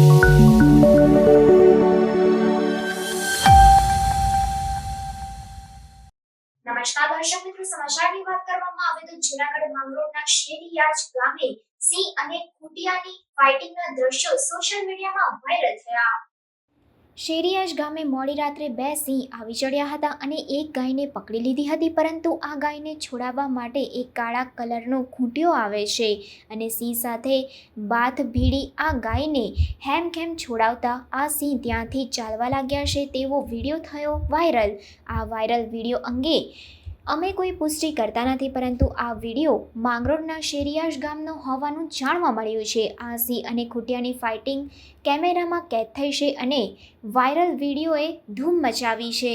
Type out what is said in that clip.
નમસ્કાર દર્શક મિત્રો, સમાચારની વાત કરવામાં આવે તો જૂનાગઢ માંગરોળના શેરીયાજ ગામે સિંહ અને ખૂંટિયાની ફાઇટિંગના દ્રશ્યો સોશિયલ મીડિયામાં વાયરલ થયા. શેરીયાજ ગામે મોડી રાત્રે બે સિંહ આવી ચડ્યા હતા અને એક ગાયને પકડી લીધી હતી, પરંતુ આ ગાયને છોડાવવા માટે એક કાળા કલરનો ખૂંટિયો આવે છે અને સિંહ સાથે બાથ ભીડી આ ગાયને હેમખેમ છોડાવતા આ સિંહ ત્યાંથી ચાલવા લાગ્યા છે તેવો વિડીયો થયો વાયરલ. આ વાયરલ વિડીયો અંગે અમે કોઈ પુષ્ટિ કરતા નથી, પરંતુ આ વિડીયો માંગરોળના શેરીયાજ ગામનો હોવાનું જાણવા મળ્યું છે. આ સિંહ અને ખૂંટિયાની ફાઇટિંગ કેમેરામાં કેદ થઈ છે અને વાયરલ વિડીયોએ ધૂમ મચાવી છે.